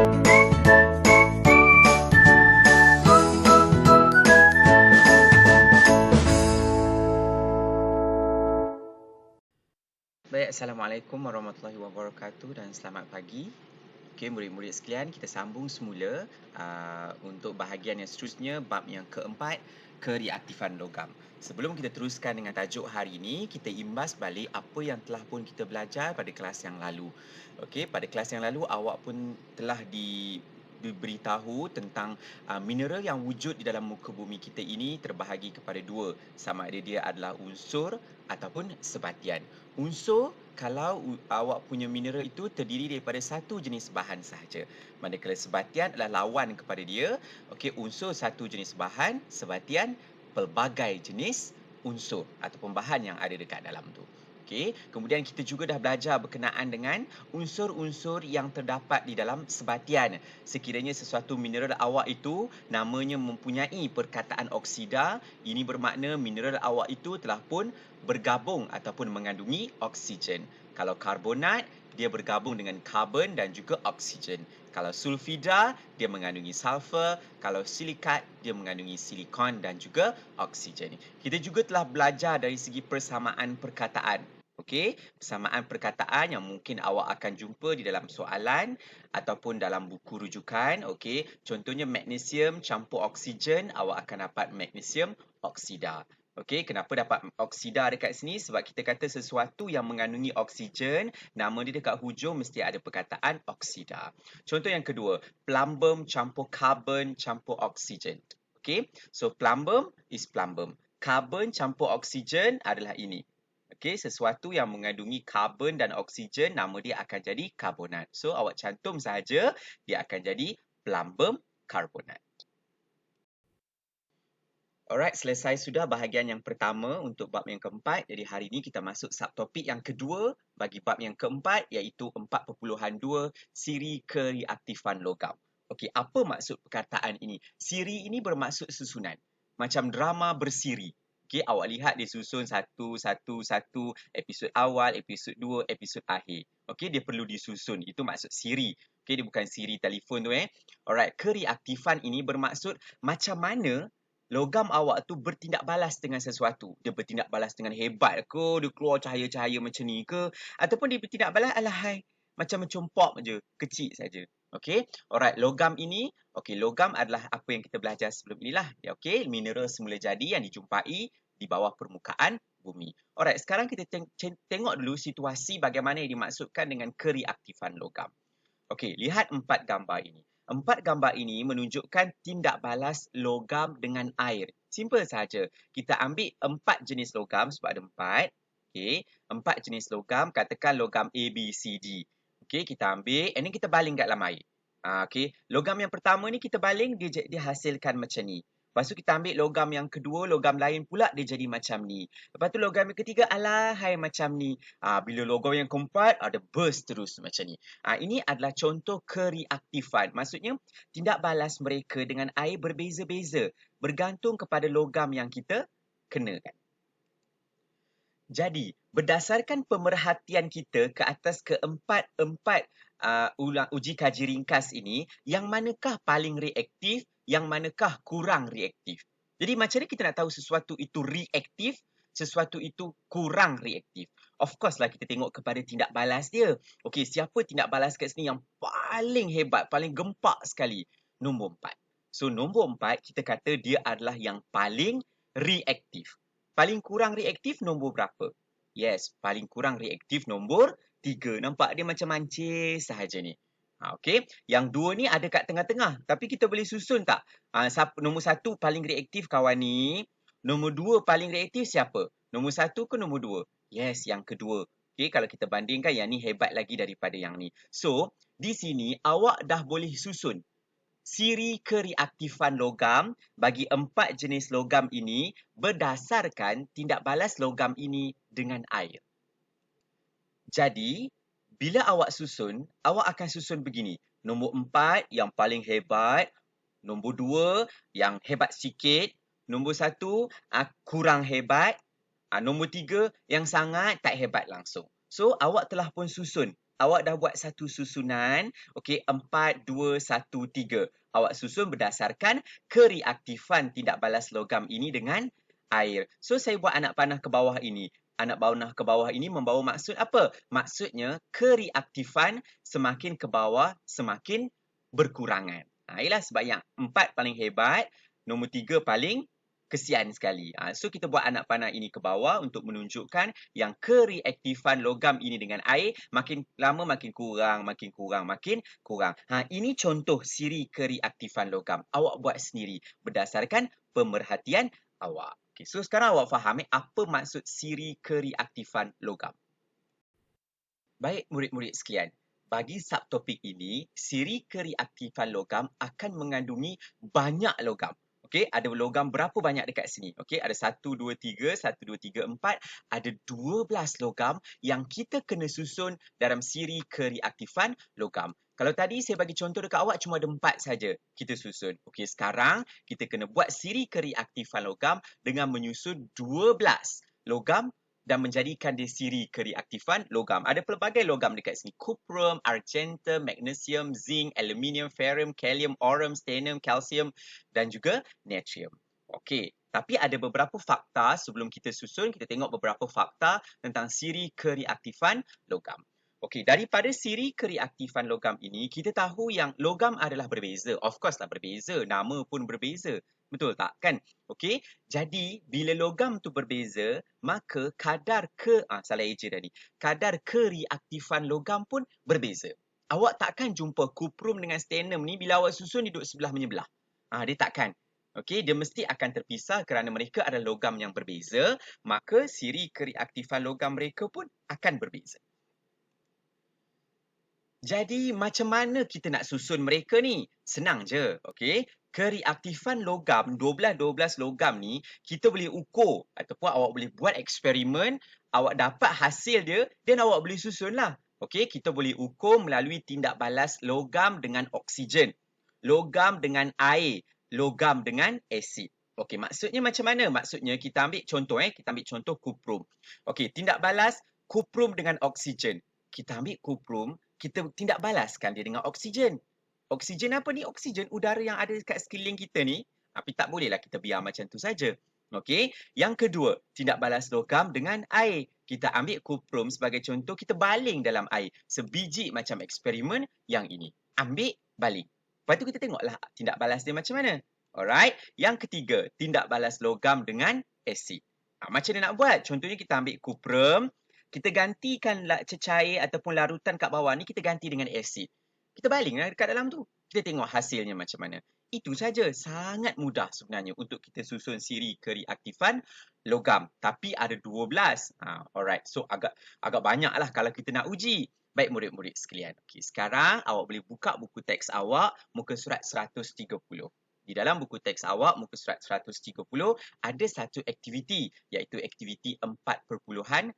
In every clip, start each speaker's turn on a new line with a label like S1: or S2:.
S1: Baik, Assalamualaikum warahmatullahi wabarakatuh dan selamat pagi. Okey, murid-murid sekalian, kita sambung semula untuk bahagian yang seterusnya, bab yang keempat, kereaktifan logam. Sebelum kita teruskan dengan tajuk hari ini, kita imbas balik apa yang telah pun kita belajar pada kelas yang lalu. Okey, pada kelas yang lalu awak pun telah diberitahu tentang mineral yang wujud di dalam muka bumi kita ini terbahagi kepada dua, sama ada dia adalah unsur ataupun sebatian. Unsur, kalau awak punya mineral itu terdiri daripada satu jenis bahan sahaja. Manakala sebatian adalah lawan kepada dia. Okey, unsur satu jenis bahan, sebatian pelbagai jenis unsur ataupun bahan yang ada dekat dalam tu. Okey, kemudian kita juga dah belajar berkenaan dengan unsur-unsur yang terdapat di dalam sebatian. Sekiranya sesuatu mineral awak itu namanya mempunyai perkataan oksida, ini bermakna mineral awak itu telah pun bergabung ataupun mengandungi oksigen. Kalau karbonat, dia bergabung dengan karbon dan juga oksigen. Kalau sulfida, dia mengandungi sulfur. Kalau silikat, dia mengandungi silikon dan juga oksigen. Kita juga telah belajar dari segi persamaan perkataan. Okey, persamaan perkataan yang mungkin awak akan jumpa di dalam soalan ataupun dalam buku rujukan. Okey, contohnya magnesium campur oksigen, awak akan dapat magnesium oksida. Okey, kenapa dapat oksida dekat sini? Sebab kita kata sesuatu yang mengandungi oksigen, nama dia dekat hujung mesti ada perkataan oksida. Contoh yang kedua, plumbum campur karbon campur oksigen. Okey, so plumbum is plumbum. Karbon campur oksigen adalah ini. Okey, sesuatu yang mengandungi karbon dan oksigen, nama dia akan jadi karbonat. So, awak cantum sahaja, dia akan jadi plumbum karbonat. Alright, selesai sudah bahagian yang pertama untuk bab yang keempat. Jadi hari ini kita masuk subtopik yang kedua bagi bab yang keempat, iaitu 4.2 siri kereaktifan logam. Okey, apa maksud perkataan ini? Siri ini bermaksud susunan. Macam drama bersiri. Okey, awak lihat dia susun satu, episod awal, episod 2, episod akhir. Okey, dia perlu disusun. Itu maksud siri. Okey, dia bukan siri telefon tu Alright, kereaktifan ini bermaksud macam mana logam awak tu bertindak balas dengan sesuatu. Dia bertindak balas dengan hebat ke, dia keluar cahaya-cahaya macam ni ke, ataupun dia bertindak balas alahai, macam mencompak je, kecil saja. Okey, alright, logam ini, okey, logam adalah apa yang kita belajar sebelum inilah. Ya, okey, mineral semula jadi yang dijumpai di bawah permukaan bumi. Alright, sekarang kita tengok dulu situasi bagaimana yang dimaksudkan dengan kereaktifan logam. Okey, lihat 4 gambar ini. 4 gambar ini menunjukkan tindak balas logam dengan air. Simple saja. Kita ambil 4 jenis logam sebab ada 4. Okey, 4 jenis logam, katakan logam A, B, C, D. Okey, kita ambil, and then kita baling kat dalam air. Okey, logam yang pertama ni kita baling, dia hasilkan macam ni. Lepas tu kita ambil logam yang kedua, logam lain pula dia jadi macam ni. Lepas tu logam yang ketiga, alahai macam ni. Bila logam yang keempat, ada burst terus macam ni. Ini adalah contoh kereaktifan. Maksudnya, tindak balas mereka dengan air berbeza-beza. Bergantung kepada logam yang kita kenakan. Jadi, berdasarkan pemerhatian kita ke atas keempat-empat uji kaji ringkas ini, yang manakah paling reaktif, yang manakah kurang reaktif? Jadi macam mana kita nak tahu sesuatu itu reaktif, sesuatu itu kurang reaktif? Of course lah kita tengok kepada tindak balas dia. Okey, siapa tindak balas kat sini yang paling hebat, paling gempak sekali? Nombor 4. So, nombor 4 kita kata dia adalah yang paling reaktif. Paling kurang reaktif nombor berapa? Yes, paling kurang reaktif nombor 3. Nampak dia macam mancis sahaja ni. Okey, yang 2 ni ada kat tengah-tengah. Tapi kita boleh susun tak? Nombor 1 paling reaktif kawan ni. Nombor 2 paling reaktif siapa? Nombor 1 ke nombor 2? Yes, yang kedua. Okey, kalau kita bandingkan yang ni hebat lagi daripada yang ni. So, di sini awak dah boleh susun siri kereaktifan logam bagi 4 jenis logam ini berdasarkan tindak balas logam ini dengan air. Jadi, bila awak susun, awak akan susun begini. Nombor 4 yang paling hebat, nombor 2 yang hebat sikit, nombor 1 kurang hebat, nombor 3 yang sangat tak hebat langsung. So, awak telah pun susun awak dah buat satu susunan, okey, 4, 2, 1, 3. Awak susun berdasarkan kereaktifan tindak balas logam ini dengan air. So, saya buat anak panah ke bawah ini. Anak panah ke bawah ini membawa maksud apa? Maksudnya, kereaktifan semakin ke bawah, semakin berkurangan. Ialah sebab yang 4 paling hebat, nombor 3 paling kesian sekali. So, kita buat anak panah ini ke bawah untuk menunjukkan yang kereaktifan logam ini dengan air makin lama makin kurang, makin kurang, makin kurang. Ini contoh siri kereaktifan logam. Awak buat sendiri berdasarkan pemerhatian awak. Okay, so sekarang awak faham apa maksud siri kereaktifan logam. Baik murid-murid sekalian, bagi subtopik ini, siri kereaktifan logam akan mengandungi banyak logam. Okey, ada logam berapa banyak dekat sini? Okey, ada 1, 2, 3, 1, 2, 3, 4. Ada 12 logam yang kita kena susun dalam siri kereaktifan logam. Kalau tadi saya bagi contoh dekat awak cuma ada 4 saja kita susun. Okey, sekarang kita kena buat siri kereaktifan logam dengan menyusun 12 logam dan menjadikan dia siri kereaktifan logam. Ada pelbagai logam dekat sini. Cuprum, argentum, magnesium, zinc, aluminium, ferrum, kalium, aurum, stannum, kalsium dan juga natrium. Okey, tapi ada beberapa fakta sebelum kita susun, kita tengok beberapa fakta tentang siri kereaktifan logam. Okey, daripada siri kereaktifan logam ini, kita tahu yang logam adalah berbeza. Of course lah berbeza, nama pun berbeza. Betul tak? Kan? Okey, jadi bila logam tu berbeza, maka salah eja tadi. Kadar kereaktifan logam pun berbeza. Awak takkan jumpa cuprum dengan stannum ni bila awak susun duduk sebelah menyebelah. Dia takkan. Okey, dia mesti akan terpisah kerana mereka adalah logam yang berbeza, maka siri kereaktifan logam mereka pun akan berbeza. Jadi macam mana kita nak susun mereka ni? Senang je, okey? Kereaktifan logam, 12 logam ni, kita boleh ukur ataupun awak boleh buat eksperimen, awak dapat hasil dia, dan awak boleh susun lah. Okey, kita boleh ukur melalui tindak balas logam dengan oksigen, logam dengan air, logam dengan asid. Okey, maksudnya macam mana? Maksudnya kita ambil contoh, kita ambil contoh cuprum. Okey, tindak balas cuprum dengan oksigen. Kita ambil cuprum, kita tindak balaskan dia dengan oksigen. Oksigen apa ni? Oksigen udara yang ada dekat sekeliling kita ni. Tapi tak bolehlah kita biar macam tu saja. Okey. Yang kedua, tindak balas logam dengan air. Kita ambil cuprum sebagai contoh, kita baling dalam air. Sebiji macam eksperimen yang ini. Ambil, baling. Lepas tu kita tengoklah tindak balas dia macam mana. Alright. Yang ketiga, tindak balas logam dengan asid. Macam mana nak buat? Contohnya kita ambil cuprum, kita gantikan cecair ataupun larutan kat bawah ni, kita ganti dengan asid. Kita balinglah dekat dalam tu. Kita tengok hasilnya macam mana. Itu saja. Sangat mudah sebenarnya untuk kita susun siri kereaktifan logam. Tapi ada 12. Alright. So agak banyaklah kalau kita nak uji. Baik murid-murid sekalian. Okay, sekarang awak boleh buka buku teks awak, muka surat 130. Di dalam buku teks awak, muka surat 130, ada satu aktiviti, iaitu aktiviti 4.3.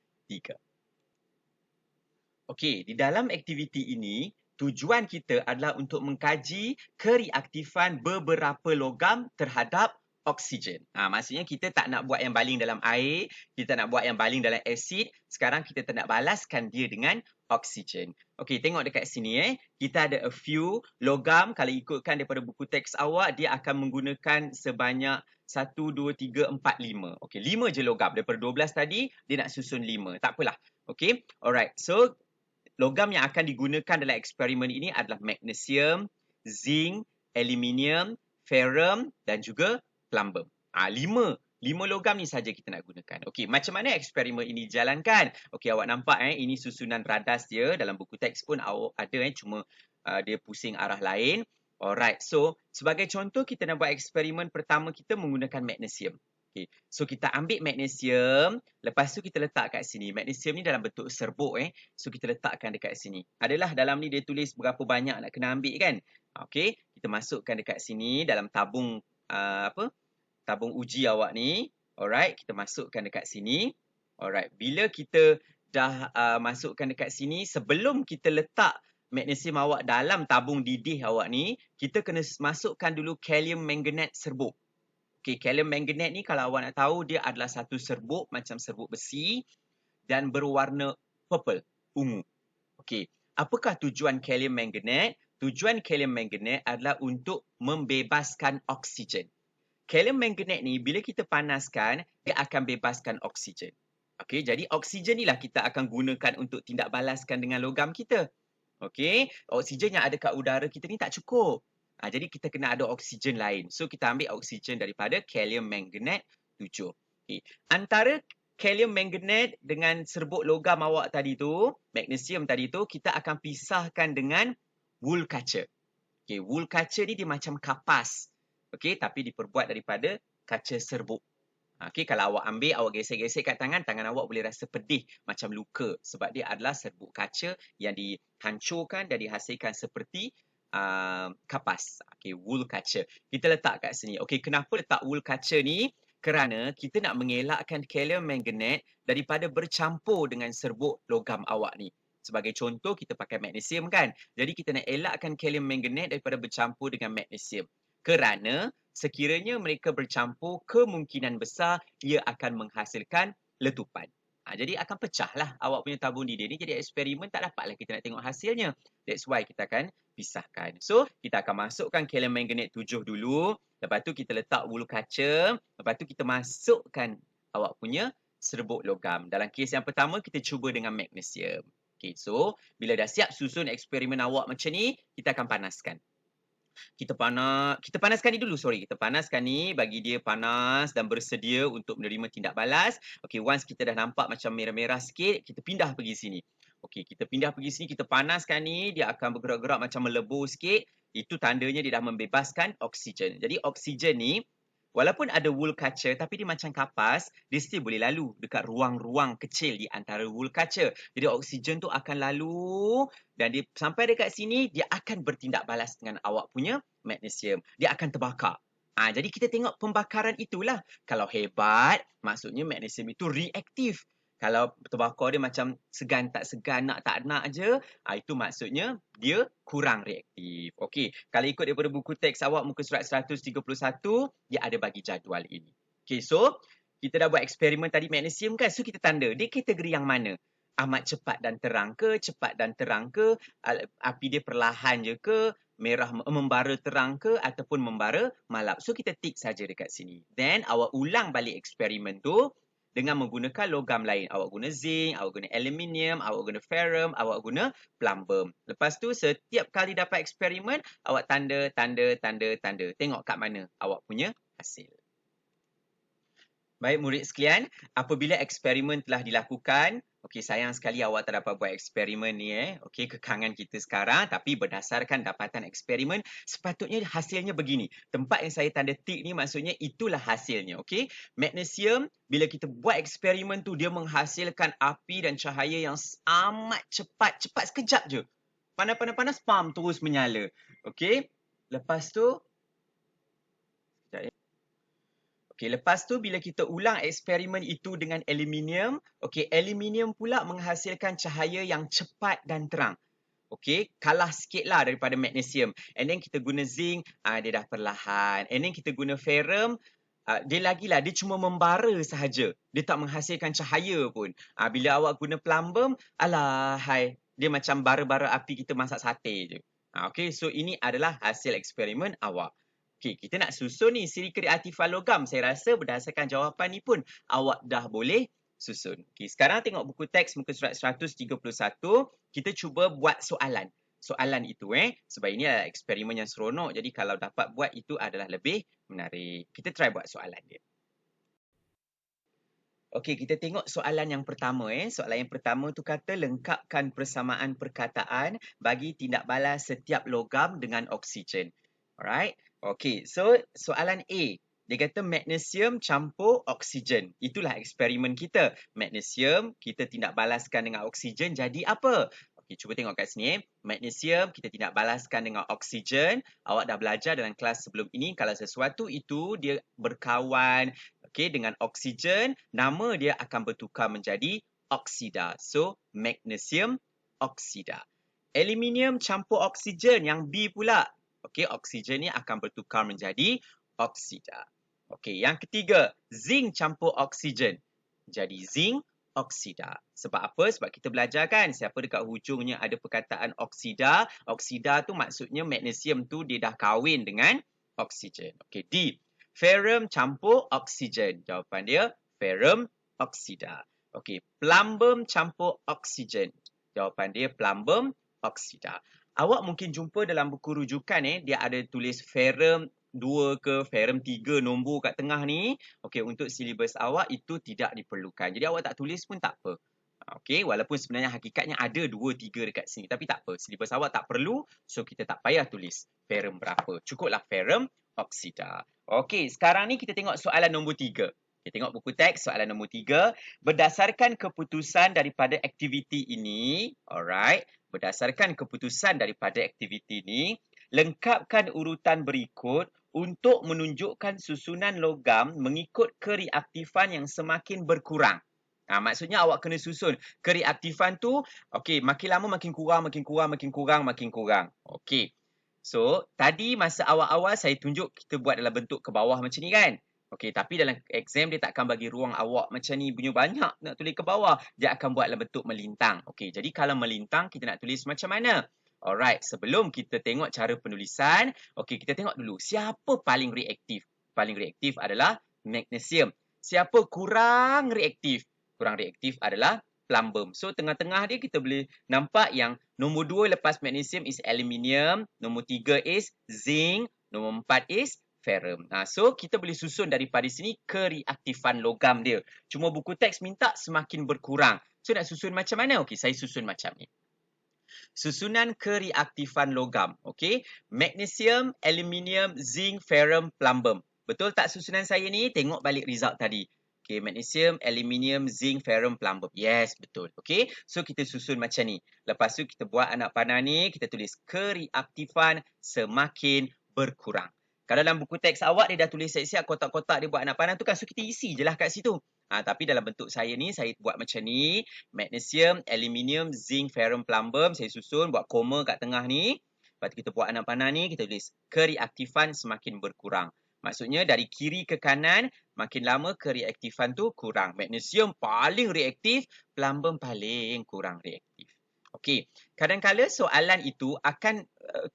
S1: Okey, di dalam aktiviti ini, tujuan kita adalah untuk mengkaji kereaktifan beberapa logam terhadap oksigen. Maksudnya kita tak nak buat yang baling dalam air, kita nak buat yang baling dalam asid, sekarang kita tak nak balaskan dia dengan oksigen. Okey, tengok dekat sini kita ada a few logam, kalau ikutkan daripada buku teks awak, dia akan menggunakan sebanyak 1, 2, 3, 4, 5. Okey, 5 je logam. Daripada 12 tadi, dia nak susun 5. Tak apalah. Okey, alright. So, logam yang akan digunakan dalam eksperimen ini adalah magnesium, zinc, aluminium, ferrum dan juga plumbum. 5 logam ni saja kita nak gunakan. Okey, macam mana eksperimen ini dijalankan? Okey, awak nampak ini susunan radas dia. Dalam buku teks pun ada cuma dia pusing arah lain. Alright, so sebagai contoh kita nak buat eksperimen pertama kita menggunakan magnesium. Okay. So kita ambil magnesium, lepas tu kita letak kat sini. Magnesium ni dalam bentuk serbuk So kita letakkan dekat sini. Adalah dalam ni dia tulis berapa banyak nak kena ambil kan. Okey, kita masukkan dekat sini dalam tabung tabung uji awak ni. Alright, kita masukkan dekat sini. Alright, bila kita dah masukkan dekat sini, sebelum kita letak magnesium awak dalam tabung didih awak ni, kita kena masukkan dulu kalium manganate serbuk. Okay, kalium manganate ni kalau awak nak tahu, dia adalah satu serbuk macam serbuk besi dan berwarna purple, ungu. Okay, Apakah tujuan kalium manganat? Tujuan kalium manganat adalah untuk membebaskan oksigen. Kalium manganat ni bila kita panaskan, dia akan bebaskan oksigen. Okey, jadi oksigen inilah kita akan gunakan untuk tindak balaskan dengan logam kita. Okey, oksigen yang ada kat udara kita ni tak cukup. Jadi kita kena ada oksigen lain. So kita ambil oksigen daripada kalium manganat 7. Okey, antara kalium manganat dengan serbuk logam awak tadi tu, magnesium tadi tu, kita akan pisahkan dengan wool kaca. Okey, wool kaca ni dia macam kapas. Okey, tapi diperbuat daripada kaca serbuk. Okey, kalau awak ambil, awak gesek-gesek kat tangan, tangan awak boleh rasa pedih macam luka sebab dia adalah serbuk kaca yang dihancurkan dan dihasilkan seperti kapas. Okey, wool kaca. Kita letak kat sini. Okey, kenapa letak wool kaca ni? Kerana kita nak mengelakkan kalium manganat daripada bercampur dengan serbuk logam awak ni. Sebagai contoh, kita pakai magnesium kan. Jadi kita nak elakkan kalium manganat daripada bercampur dengan magnesium. Kerana sekiranya mereka bercampur, kemungkinan besar ia akan menghasilkan letupan. Jadi akan pecahlah awak punya tabung didin ni. Jadi eksperimen tak dapatlah kita nak tengok hasilnya. That's why kita akan pisahkan. So, kita akan masukkan kalium manganat 7 dulu. Lepas tu kita letak wool kaca. Lepas tu kita masukkan awak punya serbuk logam. Dalam kes yang pertama, kita cuba dengan magnesium. Okay, so bila dah siap susun eksperimen awak macam ni, kita akan panaskan. Kita panaskan ni dulu, Kita panaskan ni bagi dia panas dan bersedia untuk menerima tindak balas. Okey, once kita dah nampak macam merah-merah sikit, kita pindah pergi sini. Okey, kita pindah pergi sini, kita panaskan ni, dia akan bergerak-gerak macam melebur sikit. Itu tandanya dia dah membebaskan oksigen. Jadi oksigen ni, walaupun ada wool kaca tapi dia macam kapas, dia still boleh lalu dekat ruang-ruang kecil di antara wool kaca. Jadi oksigen tu akan lalu dan dia sampai dekat sini, dia akan bertindak balas dengan awak punya magnesium. Dia akan terbakar. Jadi kita tengok pembakaran itulah. Kalau hebat, maksudnya magnesium itu reaktif. Kalau terbakar dia macam segan tak segan, nak tak nak je, itu maksudnya dia kurang reaktif. Okey, kalau ikut daripada buku teks awak muka surat 131, dia ada bagi jadual ini. Okey, so kita dah buat eksperimen tadi magnesium kan? So kita tanda, dia kategori yang mana? Amat cepat dan terang ke, cepat dan terang ke, api dia perlahan je ke, merah membara terang ke ataupun membara malap. So kita tick saja dekat sini. Then awak ulang balik eksperimen tu dengan menggunakan logam lain. Awak guna zinc, awak guna aluminium, awak guna ferrum, awak guna plumbum. Lepas tu setiap kali dapat eksperimen, awak tanda. Tengok kat mana awak punya hasil. Baik murid sekalian, apabila eksperimen telah dilakukan, okey, sayang sekali awak tak dapat buat eksperimen ni okey, kekangan kita sekarang, tapi berdasarkan dapatan eksperimen, sepatutnya hasilnya begini. Tempat yang saya tanda tik ni maksudnya itulah hasilnya, okey. Magnesium, bila kita buat eksperimen tu, dia menghasilkan api dan cahaya yang amat cepat sekejap je. Panas, pam, terus menyala. Okey, lepas tu, okey, lepas tu bila kita ulang eksperimen itu dengan aluminium, okey, aluminium pula menghasilkan cahaya yang cepat dan terang. Okey, kalah sikitlah daripada magnesium. And then kita guna zinc, dia dah perlahan. And then kita guna ferrum, dia lagilah, dia cuma membara sahaja. Dia tak menghasilkan cahaya pun. Bila awak guna plumbum, alahai, dia macam bara-bara api kita masak sate je. Okey, so ini adalah hasil eksperimen awak. Okey, kita nak susun ni siri kreatifan logam. Saya rasa berdasarkan jawapan ni pun awak dah boleh susun. Okey, sekarang tengok buku teks muka surat 131. Kita cuba buat soalan. Soalan itu sebab ini adalah eksperimen yang seronok. Jadi kalau dapat buat itu adalah lebih menarik. Kita try buat soalan dia. Okey, kita tengok soalan yang pertama. Soalan yang pertama tu kata lengkapkan persamaan perkataan bagi tindak balas setiap logam dengan oksigen. Alright. Okey, so soalan A. Dia kata magnesium campur oksigen. Itulah eksperimen kita. Magnesium kita tindak balaskan dengan oksigen jadi apa? Okey, cuba tengok kat sini. Magnesium kita tindak balaskan dengan oksigen. Awak dah belajar dalam kelas sebelum ini kalau sesuatu itu dia berkawan dengan oksigen, nama dia akan bertukar menjadi oksida. So, magnesium oksida. Aluminium campur oksigen yang B pula. Okey, oksigen ni akan bertukar menjadi oksida. Okey, yang ketiga, zinc campur oksigen. Jadi zinc oksida. Sebab apa? Sebab kita belajar kan, siapa dekat hujungnya ada perkataan oksida. Oksida tu maksudnya magnesium tu dia dah kahwin dengan oksigen. Okey, D. Ferrum campur oksigen. Jawapan dia ferrum oksida. Okey, plumbum campur oksigen. Jawapan dia plumbum oksida. Awak mungkin jumpa dalam buku rujukan dia ada tulis ferrum 2 ke ferrum 3 nombor kat tengah ni. Okey, untuk silibus awak itu tidak diperlukan. Jadi awak tak tulis pun tak apa. Okey, walaupun sebenarnya hakikatnya ada 2, 3 dekat sini. Tapi tak apa, silibus awak tak perlu. So, kita tak payah tulis ferrum berapa. Cukuplah ferrum oksida. Okey, sekarang ni kita tengok soalan nombor 3. Kita tengok buku teks soalan nombor 3. Berdasarkan keputusan daripada aktiviti ini, alright, berdasarkan keputusan daripada aktiviti ini, lengkapkan urutan berikut untuk menunjukkan susunan logam mengikut kereaktifan yang semakin berkurang. Maksudnya awak kena susun kereaktifan tu, okey, makin lama makin kurang, makin kurang, makin kurang, makin kurang. Okey. So, tadi masa awal-awal saya tunjuk kita buat dalam bentuk ke bawah macam ni kan? Okey, tapi dalam exam dia takkan bagi ruang awak macam ni punya banyak nak tulis ke bawah. Dia akan buat dalam bentuk melintang. Okey, jadi kalau melintang kita nak tulis macam mana? Alright, sebelum kita tengok cara penulisan, okey, kita tengok dulu siapa paling reaktif. Paling reaktif adalah magnesium. Siapa kurang reaktif? Kurang reaktif adalah plumbum. So, tengah-tengah dia kita boleh nampak yang nombor 2 lepas magnesium is aluminium, nombor 3 is zinc, nombor 4 is ferrum. So, kita boleh susun daripada sini kereaktifan logam dia. Cuma buku teks minta semakin berkurang. So, nak susun macam mana? Okey, saya susun macam ni. Susunan kereaktifan logam. Okey, magnesium, aluminium, zinc, ferrum, plumbum. Betul tak susunan saya ni? Tengok balik result tadi. Okey, magnesium, aluminium, zinc, ferrum, plumbum. Yes, betul. Okey, so kita susun macam ni. Lepas tu kita buat anak panah ni, kita tulis kereaktifan semakin berkurang. Kalau dalam buku teks awak dia dah tulis siap-siap kotak-kotak dia buat anak panah tu kan, so kita isi je lah kat situ. Tapi dalam bentuk saya ni, saya buat macam ni. Magnesium, aluminium, zinc, ferrum, plumbum. Saya susun, buat koma kat tengah ni. Lepas tu kita buat anak panah ni, kita tulis kereaktifan semakin berkurang. Maksudnya dari kiri ke kanan, makin lama kereaktifan tu kurang. Magnesium paling reaktif, plumbum paling kurang reaktif. Okey, kadang-kala soalan itu akan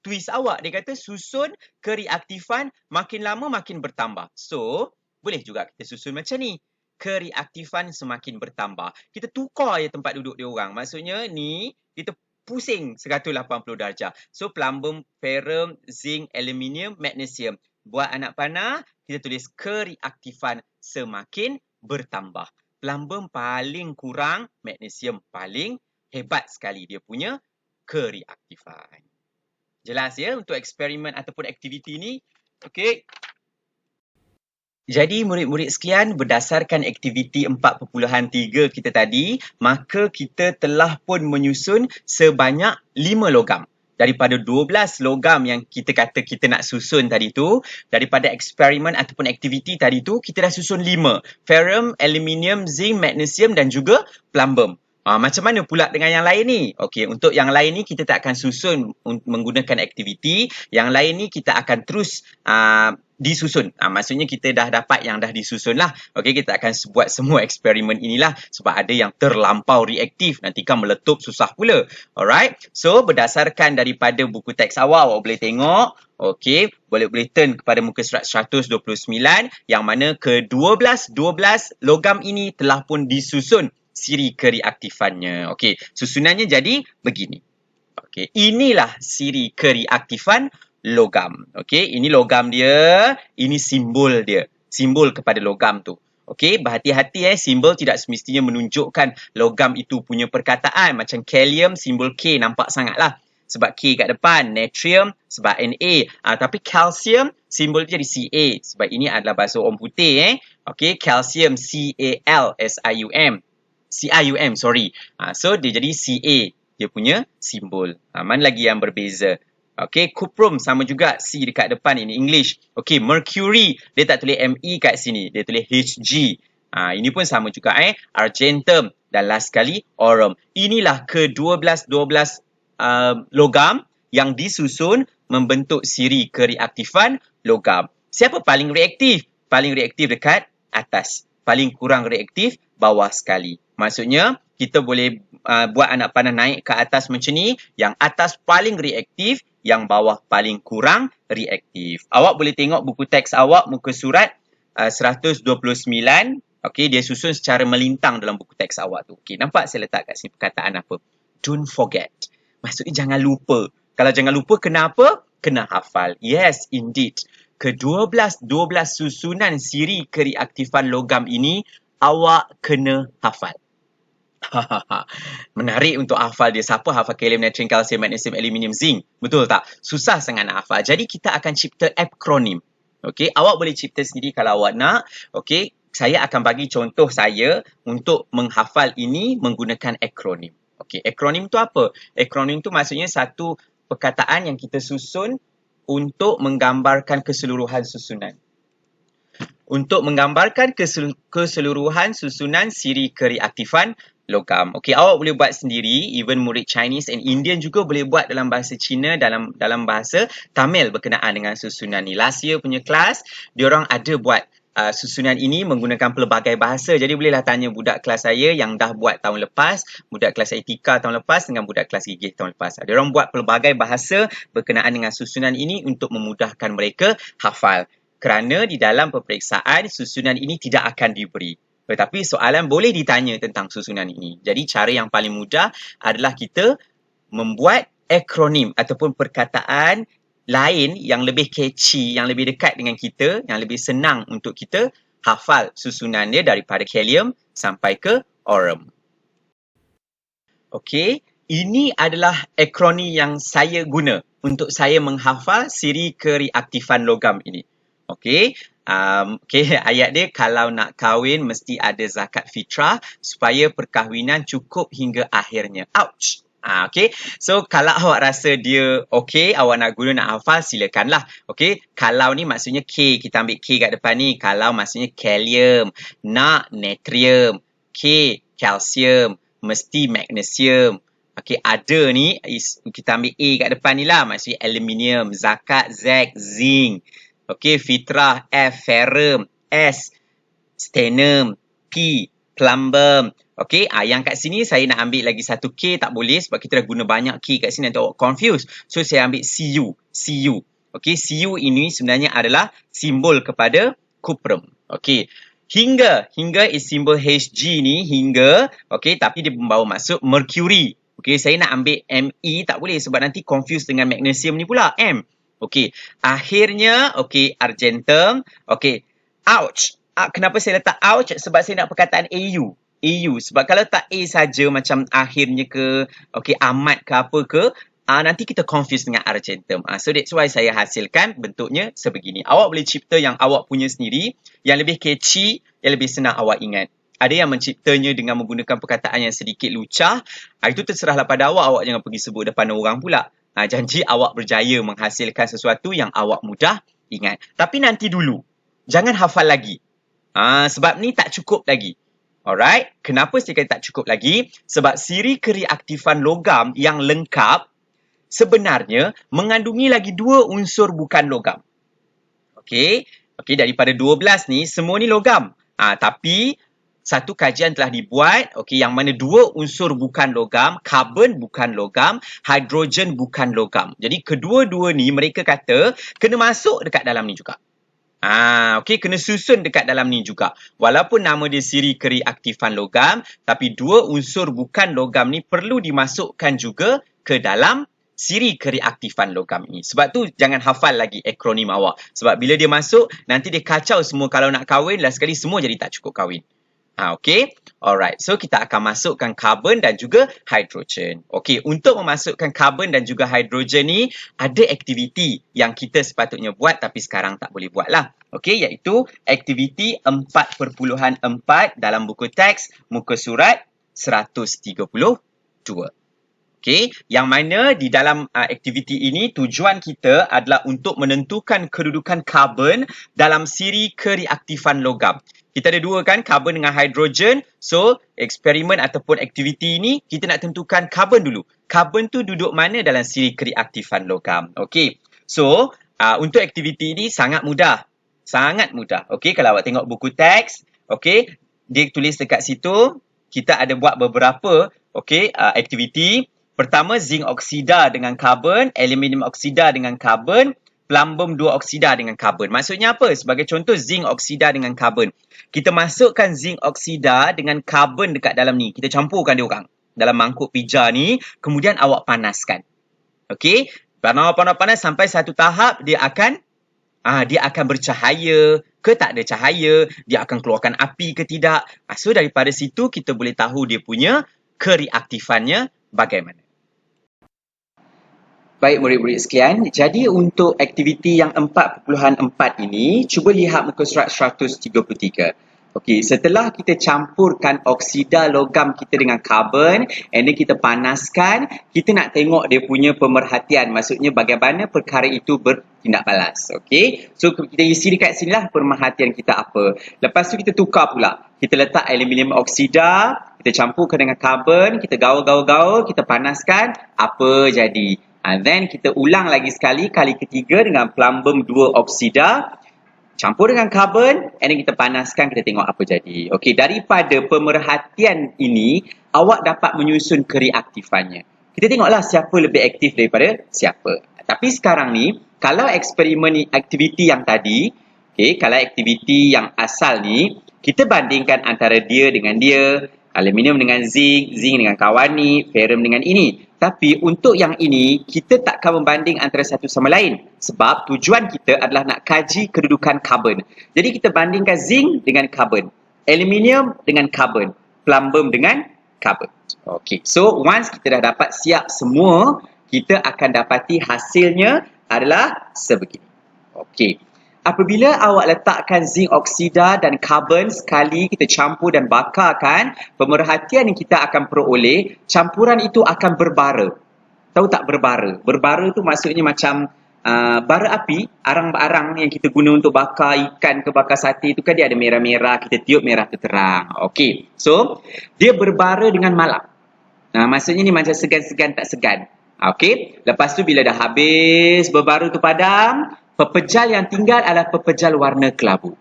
S1: twist awak. Dia kata susun kereaktifan makin lama makin bertambah. So, boleh juga kita susun macam ni. Kereaktifan semakin bertambah. Kita tukar je tempat duduk dia orang. Maksudnya ni kita pusing 180 darjah. So, plumbum, ferrum, zinc, aluminium, magnesium. Buat anak panah, kita tulis kereaktifan semakin bertambah. Plumbum paling kurang, magnesium paling hebat sekali dia punya kereaktifan. Jelas ya untuk eksperimen ataupun aktiviti ni? Okey. Jadi murid-murid sekalian, berdasarkan aktiviti 4.3 kita tadi, maka kita telah pun menyusun sebanyak 5 logam. Daripada 12 logam yang kita kata kita nak susun tadi tu, daripada eksperimen ataupun aktiviti tadi tu, kita dah susun 5. Ferrum, aluminium, zinc, magnesium dan juga plumbum. Macam mana pula dengan yang lain ni? Okey, untuk yang lain ni kita tak akan susun menggunakan aktiviti. Yang lain ni kita akan terus disusun. Maksudnya kita dah dapat yang dah disusun lah. Okey, kita akan buat semua eksperimen inilah sebab ada yang terlampau reaktif. Nanti kan meletup susah pula. Alright. So, berdasarkan daripada buku teks awak boleh tengok. Okey, boleh turn kepada muka surat 129 yang mana ke-12 logam ini telah pun disusun siri kereaktifannya. Okey, susunannya jadi begini. Okey, inilah siri kereaktifan logam. Okey, ini logam dia, ini simbol dia. Simbol kepada logam tu. Okey, berhati-hati simbol tidak semestinya menunjukkan logam itu punya perkataan. Macam kalium, simbol K nampak sangatlah. Sebab K kat depan, natrium sebab Na. Tapi kalsium, simbol dia jadi Ca. Sebab ini adalah bahasa orang putih. Okey, kalsium, CaLSium. CiUm, sorry. So, dia jadi Ca. Dia punya simbol. Mana lagi yang berbeza? Okey, cuprum sama juga C dekat depan ini English. Okey, mercury. Dia tak tulis Me kat sini. Dia tulis Hg. Ini pun sama juga argentum. Dan last sekali, aurum. Inilah ke-12 logam yang disusun membentuk siri kereaktifan logam. Siapa paling reaktif? Paling reaktif dekat atas. Paling kurang reaktif bawah sekali. Maksudnya, kita boleh buat anak panah naik ke atas macam ni. Yang atas paling reaktif, yang bawah paling kurang reaktif. Awak boleh tengok buku teks awak, muka surat 129. Okey, dia susun secara melintang dalam buku teks awak tu. Okey, nampak saya letak kat sini perkataan apa? Don't forget. Maksudnya jangan lupa. Kalau jangan lupa, kenapa? Kena hafal. Yes, indeed. Ke-12 susunan siri kereaktifan logam ini, awak kena hafal. Menarik untuk hafal dia. Siapa hafal kalium, natrium, kalsium, magnesium, aluminium, zinc? Betul tak? Susah sangat nak hafal. Jadi kita akan cipta akronim. Okey, awak boleh cipta sendiri kalau awak nak. Okey, saya akan bagi contoh saya untuk menghafal ini menggunakan akronim. Okey, akronim tu apa? Akronim tu maksudnya satu perkataan yang kita susun untuk menggambarkan keseluruhan susunan. Untuk menggambarkan keseluruhan susunan siri kereaktifan logam. Okey, awak boleh buat sendiri. Even murid Chinese and Indian juga boleh buat dalam bahasa Cina, dalam bahasa Tamil berkenaan dengan susunan ni. Last year punya kelas, diorang ada buat susunan ini menggunakan pelbagai bahasa. Jadi bolehlah tanya budak kelas saya yang dah buat tahun lepas, budak kelas etika tahun lepas dengan budak kelas gigih tahun lepas. Diorang buat pelbagai bahasa berkenaan dengan susunan ini untuk memudahkan mereka hafal. Kerana di dalam peperiksaan, susunan ini tidak akan diberi. Tetapi soalan boleh ditanya tentang susunan ini. Jadi cara yang paling mudah adalah kita membuat akronim ataupun perkataan lain yang lebih catchy, yang lebih dekat dengan kita, yang lebih senang untuk kita hafal susunan dia daripada kalium sampai ke aurum. Okey, ini adalah akronim yang saya guna untuk saya menghafal siri kereaktifan logam ini. Okey, ayat dia, kalau nak kahwin mesti ada zakat fitrah supaya perkahwinan cukup hingga akhirnya. Ouch! Okey, so kalau awak rasa dia okey, awak nak guna, nak hafal, silakanlah. Okey, kalau ni maksudnya K, kita ambil K kat depan ni. Kalau maksudnya kalium, nak natrium, K, kalsium, mesti magnesium. Okey, ada ni, kita ambil A kat depan ni lah, maksudnya aluminium, zakat, Z, zinc. Okey, fitrah, F, ferrum, S, stannum, P, plumbum. Okey, yang kat sini saya nak ambil lagi satu K, tak boleh sebab kita dah guna banyak K kat sini, nanti awak confuse. So, saya ambil Cu, Cu. Okey, Cu ini sebenarnya adalah simbol kepada cuprum. Okey, hingga is simbol Hg ni, hingga. Okey, tapi dia membawa maksud mercury. Okey, saya nak ambil Me, tak boleh sebab nanti confuse dengan magnesium ni pula, M. Okey, akhirnya, okey, argentum. Okey, ouch. Kenapa saya letak ouch? Sebab saya nak perkataan AU. AU. Sebab kalau tak A saja macam akhirnya ke, okey, amat ke apa ke, nanti kita confuse dengan argentum. So that's why saya hasilkan bentuknya sebegini. Awak boleh cipta yang awak punya sendiri, yang lebih catchy, yang lebih senang awak ingat. Ada yang menciptanya dengan menggunakan perkataan yang sedikit lucah. Itu terserahlah pada awak. Awak jangan pergi sebut depan orang pula. Janji awak berjaya menghasilkan sesuatu yang awak mudah ingat. Tapi nanti dulu. Jangan hafal lagi. Sebab ni tak cukup lagi. Alright. Kenapa saya kata tak cukup lagi? Sebab siri kereaktifan logam yang lengkap sebenarnya mengandungi lagi 2 unsur bukan logam. Okey. Okey, daripada 12 ni, semua ni logam. Tapi satu kajian telah dibuat, okey, yang mana 2 unsur bukan logam, karbon bukan logam, hidrogen bukan logam. Jadi kedua-dua ni mereka kata kena masuk dekat dalam ni juga. Okey, kena susun dekat dalam ni juga. Walaupun nama dia siri kereaktifan logam, tapi 2 unsur bukan logam ni perlu dimasukkan juga ke dalam siri kereaktifan logam ini. Sebab tu jangan hafal lagi akronim awak. Sebab bila dia masuk, nanti dia kacau semua. Kalau nak kahwin, last sekali semua jadi tak cukup kahwin. Okey. Alright. So, kita akan masukkan karbon dan juga hidrogen. Okey. Untuk memasukkan karbon dan juga hidrogen ni, ada aktiviti yang kita sepatutnya buat tapi sekarang tak boleh buat lah. Okey. Iaitu aktiviti 4.4 dalam buku teks muka surat 132. Okey, yang mana di dalam aktiviti ini tujuan kita adalah untuk menentukan kedudukan karbon dalam siri kereaktifan logam. Kita ada 2 kan, karbon dengan hidrogen. So, eksperimen ataupun aktiviti ini kita nak tentukan karbon dulu. Karbon tu duduk mana dalam siri kereaktifan logam. Okey. So, untuk aktiviti ini sangat mudah. Sangat mudah. Okey, kalau awak tengok buku teks, okey, dia tulis dekat situ kita ada buat beberapa aktiviti. Pertama, zinc oksida dengan karbon, aluminium oksida dengan karbon, plumbum 2 oksida dengan karbon. Maksudnya apa? Sebagai contoh, zinc oksida dengan karbon. Kita masukkan zinc oksida dengan karbon dekat dalam ni. Kita campurkan dia orang dalam mangkuk pija ni, kemudian awak panaskan. Okey, panas sampai satu tahap dia akan bercahaya ke tak ada cahaya, dia akan keluarkan api ke tidak. So daripada situ kita boleh tahu dia punya kereaktifannya bagaimana. Baik murid-murid sekalian, jadi untuk aktiviti yang 4.4 ini, cuba lihat muka surat 133. Okey, setelah kita campurkan oksida logam kita dengan karbon, and then kita panaskan, kita nak tengok dia punya pemerhatian. Maksudnya bagaimana perkara itu bertindak balas. Okey, so kita isi dekat sinilah pemerhatian kita apa. Lepas tu kita tukar pula. Kita letak aluminium oksida, kita campurkan dengan karbon, kita gaul-gaul-gaul, kita panaskan, apa jadi? And then kita ulang lagi sekali, kali ketiga dengan plumbum 2 oksida, campur dengan karbon, and then kita panaskan, kita tengok apa jadi. Okey, daripada pemerhatian ini, awak dapat menyusun kereaktifannya. Kita tengoklah siapa lebih aktif daripada siapa. Tapi sekarang ni, kalau eksperimen aktiviti yang tadi, kalau aktiviti yang asal ni, kita bandingkan antara dia dengan dia, aluminium dengan zinc, zinc dengan kawan ni, ferrum dengan ini. Tapi untuk yang ini, kita takkan membanding antara satu sama lain. Sebab tujuan kita adalah nak kaji kedudukan karbon. Jadi kita bandingkan zinc dengan karbon, aluminium dengan karbon, plumbum dengan karbon. Okey, so once kita dah dapat siap semua, kita akan dapati hasilnya adalah sebegini. Okey. Apabila awak letakkan zinc oksida dan karbon sekali kita campur dan bakarkan, pemerhatian yang kita akan peroleh, campuran itu akan berbara. Tahu tak berbara? Berbara tu maksudnya macam bara api, arang-arang yang kita guna untuk bakar ikan ke bakar sate tu kan dia ada merah-merah, kita tiup merah tu terang. Okey. So, dia berbara dengan malap. Maksudnya ni macam segan-segan tak segan. Okey. Lepas tu bila dah habis berbara tu padam, pepejal yang tinggal adalah pepejal warna kelabu.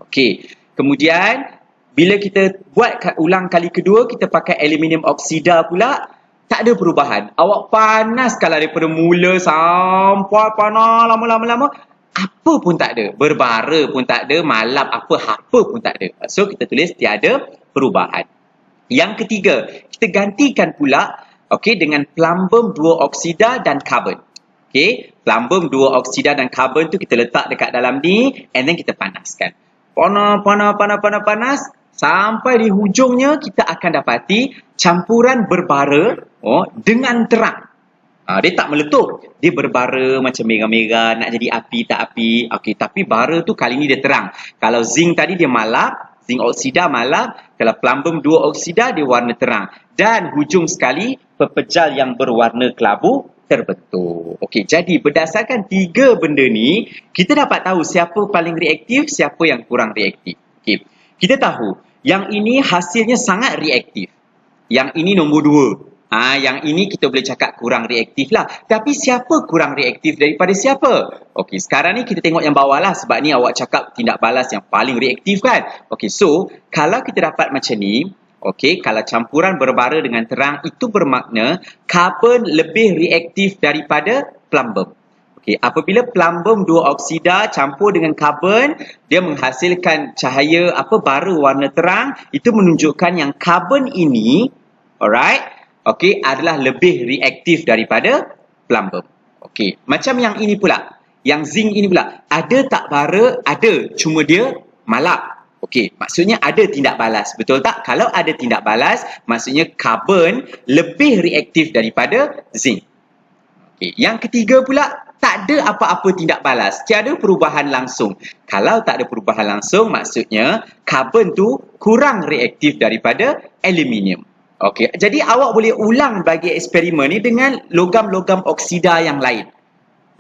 S1: Okey. Kemudian, bila kita buat ulang kali kedua, kita pakai aluminium oksida pula, tak ada perubahan. Awak panas kalau daripada mula sampai panas lama-lama, apa pun tak ada. Berbara pun tak ada, malap apa pun tak ada. So, kita tulis tiada perubahan. Yang ketiga, kita gantikan pula dengan plumbum 2 oksida dan karbon. Okey, plumbum 2 oksida dan karbon tu kita letak dekat dalam ni, and then kita panaskan. Panas, sampai di hujungnya kita akan dapati campuran berbara dengan terang. Dia tak meletup, dia berbara macam merah-merah, nak jadi api tak api. Okey, tapi bara tu kali ni dia terang. Kalau zinc tadi dia malap, zinc oksida malap, kalau plumbum 2 oksida dia warna terang. Dan hujung sekali pepejal yang berwarna kelabu terbentuk. Okey, jadi berdasarkan tiga benda ni, kita dapat tahu siapa paling reaktif, siapa yang kurang reaktif. Okey, kita tahu yang ini hasilnya sangat reaktif. Yang ini nombor 2. Yang ini kita boleh cakap kurang reaktif lah. Tapi siapa kurang reaktif daripada siapa? Okey, sekarang ni kita tengok yang bawah lah. Sebab ni awak cakap tindak balas yang paling reaktif kan? Okey, so kalau kita dapat macam ni, kalau campuran berbara dengan terang, itu bermakna karbon lebih reaktif daripada plumbum. Apabila plumbum 2 oksida campur dengan karbon, dia menghasilkan cahaya bara warna terang, itu menunjukkan yang karbon ini, adalah lebih reaktif daripada plumbum. Macam yang ini pula, yang zinc ini pula, ada tak bara? Ada, cuma dia malap. Maksudnya ada tindak balas. Betul tak? Kalau ada tindak balas, maksudnya karbon lebih reaktif daripada zinc. Yang ketiga pula, tak ada apa-apa tindak balas. Tiada perubahan langsung. Kalau tak ada perubahan langsung, maksudnya karbon tu kurang reaktif daripada aluminium. Jadi awak boleh ulang bagi eksperimen ni dengan logam-logam oksida yang lain.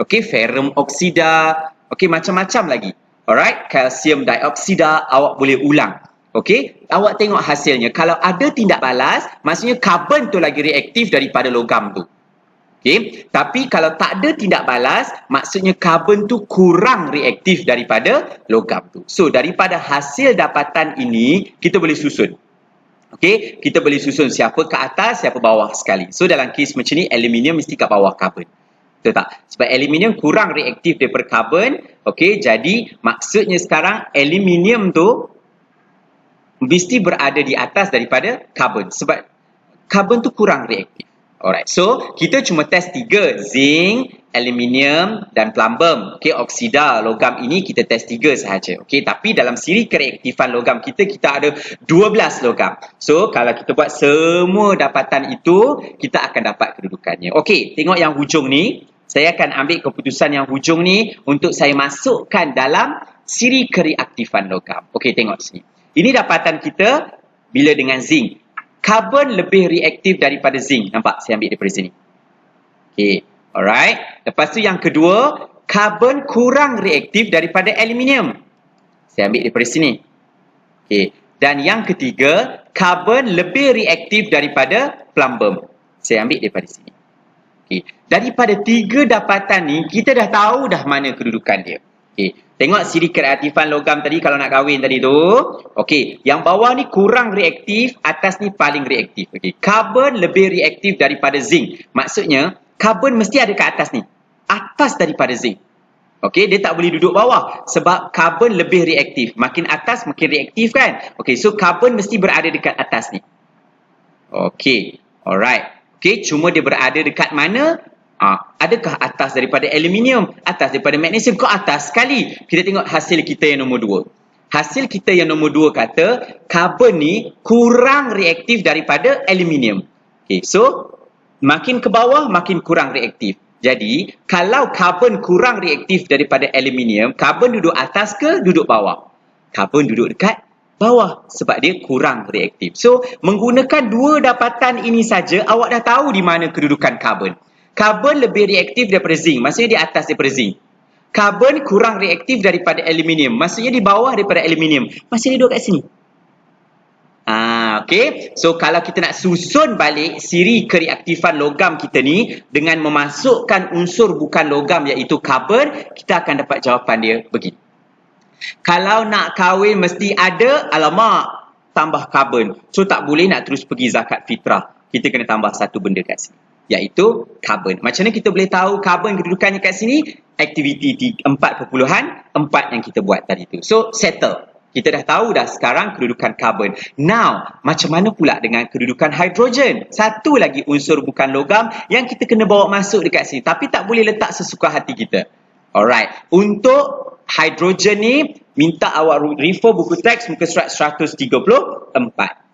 S1: Ferrum oksida, macam-macam lagi. Alright, kalsium dioksida awak boleh ulang. Awak tengok hasilnya. Kalau ada tindak balas, maksudnya karbon tu lagi reaktif daripada logam tu. Tapi kalau tak ada tindak balas, maksudnya karbon tu kurang reaktif daripada logam tu. So, daripada hasil dapatan ini, kita boleh susun. Okey, kita boleh susun siapa ke atas, siapa bawah sekali. So dalam kes macam ni, aluminium mesti kat bawah karbon. Betul tak? Sebab aluminium kurang reaktif daripada karbon. Okey, jadi maksudnya sekarang aluminium tu mesti berada di atas daripada karbon. Sebab karbon tu kurang reaktif. Alright, so kita cuma test 3, zinc, aluminium dan plumbum. Okey, oksida logam ini kita test 3 sahaja. Okey, tapi dalam siri kereaktifan logam kita ada 12 logam. So kalau kita buat semua dapatan itu, kita akan dapat kedudukannya. Okey, tengok yang hujung ni. Saya akan ambil keputusan yang hujung ni untuk saya masukkan dalam siri kereaktifan logam. Okey, tengok sini. Ini dapatan kita bila dengan zinc. Karbon lebih reaktif daripada zinc. Nampak? Saya ambil daripada sini. Okey. Alright. Lepas tu yang kedua, karbon kurang reaktif daripada aluminium. Saya ambil daripada sini. Okey. Dan yang ketiga, karbon lebih reaktif daripada plumbum. Saya ambil daripada sini. Okey. Daripada 3 dapatan ni, kita dah tahu dah mana kedudukan dia. Okey. Tengok siri kereaktifan logam tadi kalau nak kahwin tadi tu. Okey, yang bawah ni kurang reaktif, atas ni paling reaktif. Okey, karbon lebih reaktif daripada zinc. Maksudnya, karbon mesti ada kat atas ni. Atas daripada zinc. Okey, dia tak boleh duduk bawah sebab karbon lebih reaktif. Makin atas makin reaktif kan? Okey, so karbon mesti berada dekat atas ni. Okey, alright. Okey, cuma dia berada dekat mana? Adakah atas daripada aluminium? Atas daripada magnesium? Kok atas sekali? Kita tengok hasil kita yang nombor 2. Hasil kita yang nombor 2 kata karbon ni kurang reaktif daripada aluminium. Okay, so makin ke bawah makin kurang reaktif. Jadi kalau karbon kurang reaktif daripada aluminium, karbon duduk atas ke duduk bawah? Karbon duduk dekat bawah sebab dia kurang reaktif. So menggunakan 2 dapatan ini saja awak dah tahu di mana kedudukan karbon. Karbon lebih reaktif daripada zinc, maksudnya di atas daripada zinc. Karbon kurang reaktif daripada aluminium, maksudnya di bawah daripada aluminium. Maksudnya dia duduk kat sini. Okey. So kalau kita nak susun balik siri kereaktifan logam kita ni dengan memasukkan unsur bukan logam iaitu karbon, kita akan dapat jawapan dia begini. Kalau nak kahwin mesti ada, alamak, tambah karbon. So tak boleh nak terus pergi zakat fitrah. Kita kena tambah satu benda kat sini, iaitu karbon. Macam mana kita boleh tahu karbon kedudukannya kat sini? Aktiviti 4.4 yang kita buat tadi tu. So, settle. Kita dah tahu dah sekarang kedudukan karbon. Now, macam mana pula dengan kedudukan hidrogen? Satu lagi unsur bukan logam yang kita kena bawa masuk dekat sini. Tapi tak boleh letak sesuka hati kita. Alright. Untuk hidrogen ni, minta awak refer buku teks muka surat 134.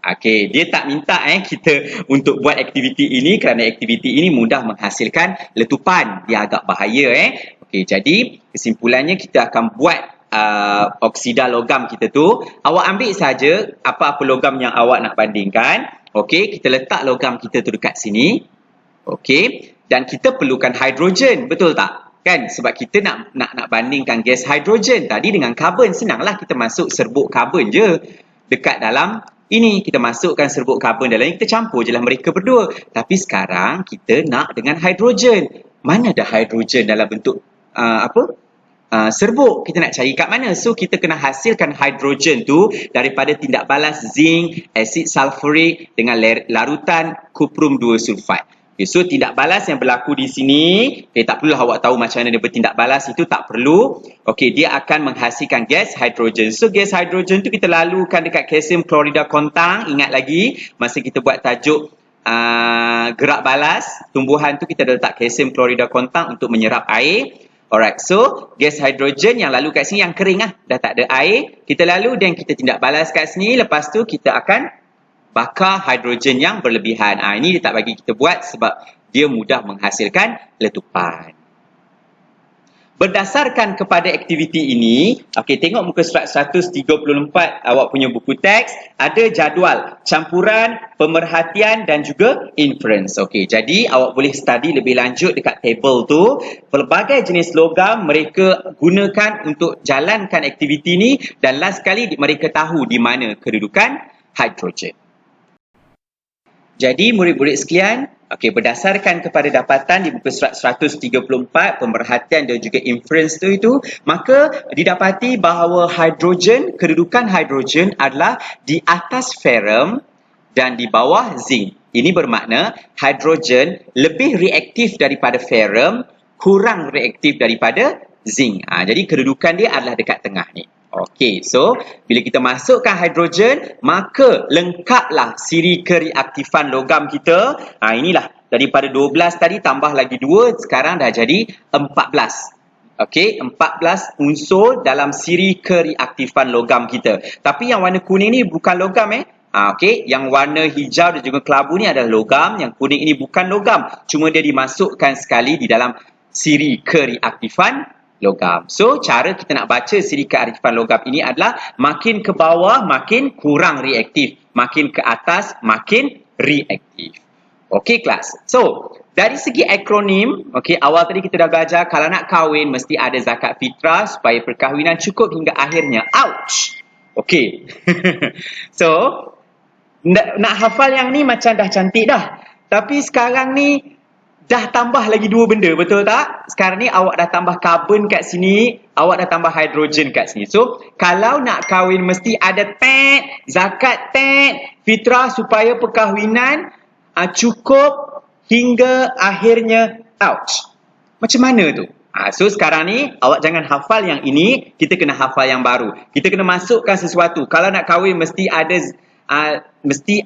S1: Okey, dia tak minta kita untuk buat aktiviti ini kerana aktiviti ini mudah menghasilkan letupan. Dia agak bahaya Okey, jadi kesimpulannya kita akan buat oksida logam kita tu. Awak ambil saja apa-apa logam yang awak nak bandingkan. Okey, kita letak logam kita tu dekat sini. Okey, dan kita perlukan hidrogen, betul tak? Kan, sebab kita nak bandingkan gas hidrogen tadi dengan karbon. Senanglah kita masuk serbuk karbon je dekat dalam ini. Kita masukkan serbuk karbon dalam ini, kita campur je lah mereka berdua. Tapi sekarang kita nak dengan hidrogen. Mana ada hidrogen dalam bentuk serbuk? Kita nak cari kat mana? So kita kena hasilkan hidrogen tu daripada tindak balas zinc, asid sulfurik dengan larutan kuprum 2 sulfat. Okay, so tindak balas yang berlaku di sini, tak perlulah awak tahu macam mana dia bertindak balas, itu tak perlu. Okey, dia akan menghasilkan gas hidrogen. So gas hidrogen tu kita lalukan dekat kalsium klorida kontang. Ingat lagi masa kita buat tajuk gerak balas tumbuhan tu, kita dah letak kalsium klorida kontang untuk menyerap air. Alright, so gas hidrogen yang lalu kat sini yang kering dah tak ada air. Kita lalu dan kita tindak balas kat sini. Lepas tu kita akan bakar hidrogen yang berlebihan. Ini dia tak bagi kita buat sebab dia mudah menghasilkan letupan. Berdasarkan kepada aktiviti ini, okey, tengok muka surat 134 awak punya buku teks, ada jadual campuran, pemerhatian dan juga inference. Okey, jadi awak boleh study lebih lanjut dekat table tu. Pelbagai jenis logam mereka gunakan untuk jalankan aktiviti ini dan last sekali mereka tahu di mana kedudukan hidrogen. Jadi murid-murid sekalian, berdasarkan kepada dapatan di muka surat 134, pemerhatian dan juga inference itu, maka didapati bahawa hidrogen, kedudukan hidrogen adalah di atas ferrum dan di bawah zinc. Ini bermakna hidrogen lebih reaktif daripada ferrum, kurang reaktif daripada zinc. Jadi kedudukan dia adalah dekat tengah ni. Okey, so bila kita masukkan hidrogen, maka lengkaplah siri kereaktifan logam kita. Inilah daripada 12 tadi tambah lagi 2, sekarang dah jadi 14. Okey, 14 unsur dalam siri kereaktifan logam kita. Tapi yang warna kuning ni bukan logam Okey, yang warna hijau dan juga kelabu ni adalah logam, yang kuning ini bukan logam. Cuma dia dimasukkan sekali di dalam siri kereaktifan logam. So, cara kita nak baca siri kereaktifan logam ini adalah makin ke bawah makin kurang reaktif, makin ke atas makin reaktif. Okey kelas. So, dari segi akronim, okey, awal tadi kita dah belajar kalau nak kahwin mesti ada zakat fitrah supaya perkahwinan cukup hingga akhirnya. Ouch. Okey. So, nak hafal yang ni macam dah cantik dah. Tapi sekarang ni dah tambah lagi 2 benda, betul tak? Sekarang ni awak dah tambah karbon kat sini, awak dah tambah hidrogen kat sini. So, kalau nak kahwin mesti ada zakat fitrah supaya perkahwinan cukup hingga akhirnya. Ouch. Macam mana tu? So sekarang ni awak jangan hafal yang ini, kita kena hafal yang baru. Kita kena masukkan sesuatu. Kalau nak kahwin mesti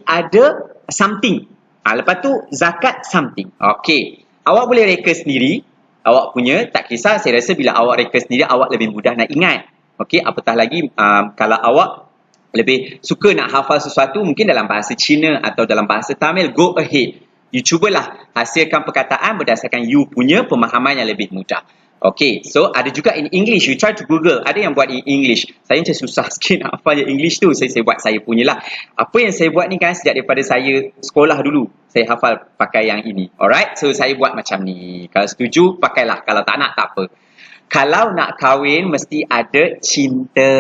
S1: ada something. Lepas tu zakat something. Okey. Awak boleh reka sendiri. Awak punya, tak kisah. Saya rasa bila awak reka sendiri, awak lebih mudah nak ingat. Okey, apatah lagi kalau awak lebih suka nak hafal sesuatu, mungkin dalam bahasa Cina atau dalam bahasa Tamil, go ahead. You cubalah hasilkan perkataan berdasarkan you punya pemahaman yang lebih mudah. Okay, so ada juga in English. You try to Google. Ada yang buat in English. Saya macam susah sikit nak hafal yang English tu. Saya buat saya punya lah. Apa yang saya buat ni kan sejak daripada saya sekolah dulu. Saya hafal pakai yang ini. Alright, so saya buat macam ni. Kalau setuju, pakailah. Kalau tak nak, tak apa. Kalau nak kahwin, mesti ada cinta.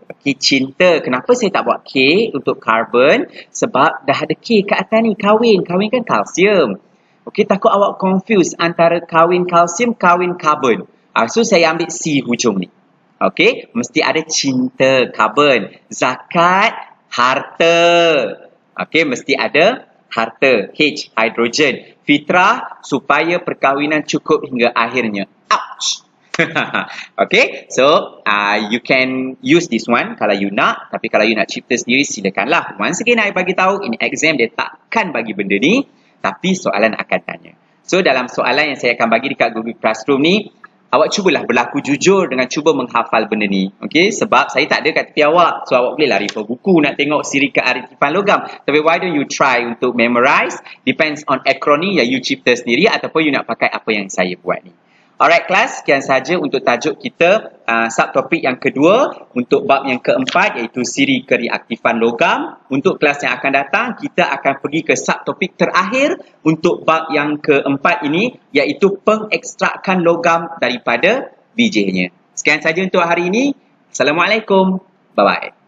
S1: Okay, cinta. Kenapa saya tak buat K untuk carbon? Sebab dah ada K kat atas ni. Kahwin. Kahwin kan kalsium. Okay, takut awak confuse antara kahwin kalsium, kahwin karbon. So, saya ambil C hujung ni. Okay, mesti ada cinta, karbon. Zakat, harta. Okay, mesti ada harta. H, hidrogen. Fitrah, supaya perkahwinan cukup hingga akhirnya. Ouch! Okay, so you can use this one kalau you nak. Tapi kalau you nak cipta sendiri, silakanlah. Once again, I bagi tahu, in exam dia takkan bagi benda ni. Tapi soalan akan tanya. So, dalam soalan yang saya akan bagi dekat Google Classroom ni, awak cubalah berlaku jujur dengan cuba menghafal benda ni. Okay? Sebab saya tak ada kat tepi awak. So, awak bolehlah refer buku nak tengok siri kearifan logam. Tapi why don't you try untuk memorize? Depends on akronim yang you cipta sendiri ataupun you nak pakai apa yang saya buat ni. Alright kelas, sekian saja untuk tajuk kita subtopik yang kedua untuk bab yang keempat iaitu siri kereaktifan logam. Untuk kelas yang akan datang, kita akan pergi ke subtopik terakhir untuk bab yang keempat ini iaitu pengekstrakan logam daripada bijihnya. Sekian saja untuk hari ini. Assalamualaikum. Bye-bye.